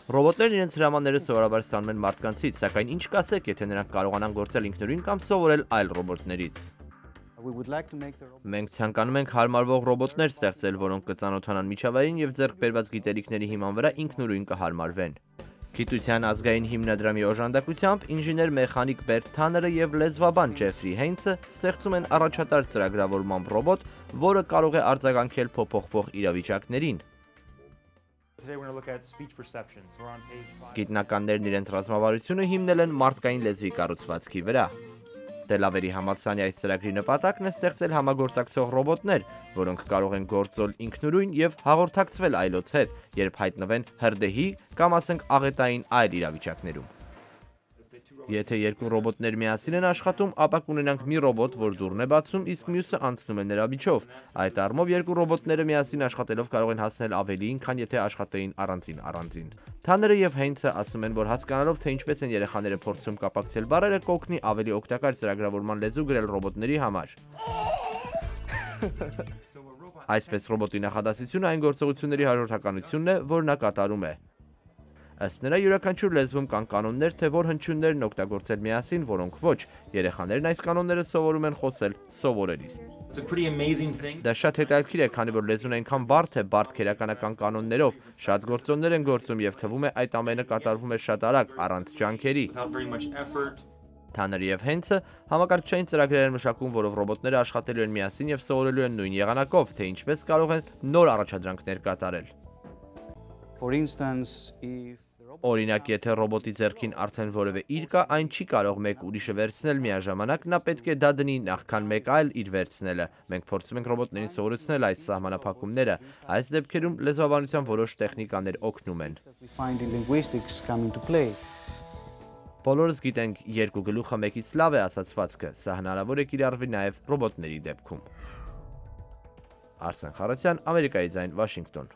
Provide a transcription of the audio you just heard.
Ռոբոտներն իրենց հրամանները սովորաբար ստանում են մարդկանցից, սակայն ինչ կասեք, եթե նրանք կարողանան գործել ինքնուրույն կամ սովորել այլ ռոբոտներից։ Մենք ցանկանում ենք հարմարվող ռոբոտներ ստեղծել, որոնք կծանոթանան միջավայրին եւ ձեռք բերված գիտելիքների հիման վրա ինքնուրույն կհարմարվեն։ Գիտության ազգային հիմնադրամի օժանդակությամբ ինժեներ մեխանիկ Բերտ Թաները եւ լեզվաբան Ջեֆրի Հեյնսը ստեղծում են առաջատար ծրագրավորմամբ ռոբոտ, որը կարող է արձագանքել փոփոխվող իրավիճակներին։ Գիտնականներն իրենց ռազմավարությունը հիմնել են մարդկային լեզվի կառուցվածքի վրա։ Դելավերի համալսարանի այս ծրագրի նպատակն է ստեղծել համագործակցող ռոբոտներ, որոնք կարող են գործել ինքնուրույն եւ հաղորդակցվել այլոց հետ, երբ հայտնվեն հրդեհի կամ ասենք աղետային այլ իրավիճակներում։ Եթե երկու ռոբոտներ միասին են աշխատում, ապա կունենանք մի ռոբոտ, որ դուռն է բացում, իսկ մյուսը անցնում է նրա միջով։ Այդ առումով երկու ռոբոտները միասին աշխատելով կարող են հասնել ավելիին, քան եթե աշխատեին առանձին։ Թաները եւ Հեյնսը ասում են, որ հասկանալով, թե ինչպես են երեխաները փորձում կապակցել բառերը, կօգնի ավելի օգտակար ծրագրավորման լեզու գրել ռոբոտների համար։ Այսպես ռոբոտի նախադասությունը այն գործողությունների հաջորդականությունն է, որ նա կատարում է։ Ըստ նրա յուրաքանչյուր լեզվում կան կանոններ, թե որ հնչյուններն օգտագործել միասին, որոնք ոչ, երեխաներն այս կանոնները սովորում են խոսել սովորելիս։ Դա շատ հետաքրքիր է, քանի որ լեզուն այնքան բարդ է, բարդ քերականական կանոններով, շատ գործոններ են գործում եւ թվում է այդ ամենը կատարվում է շատ արագ, առանց ջանքերի։ Թաները եւ Հեյնսը համակարգչային ծրագրեր են մշակում, որով ռոբոտները աշխատելու են միասին եւ սովորելու են նույն եղանակով, թե ինչպես կարող են նոր առաջադրանքներ կատարել։ Օրինակ, եթե ռոբոտի ձեռքին արդեն որևէ իր կա, այն չի կարող մեկ ուրիշը վերցնել միաժամանակ, նա պետք է դա դնի նախքան մեկ այլ իր վերցնելը։ Մենք փորձում ենք ռոբոտներին սովորեցնել այս սահմանափակումները։ Այս դեպքերում լեզվաբանության որոշ տեխնիկաներ օգնում են։ Բոլորս գիտենք, երկու գլուխը մեկից լավ է ասացվածքը, սա հնարավոր է կիրառվի նաև ռոբոտների դեպքում։ Արսեն Խառատյան, Ամերիկայի ձայն, Վաշինգտոն։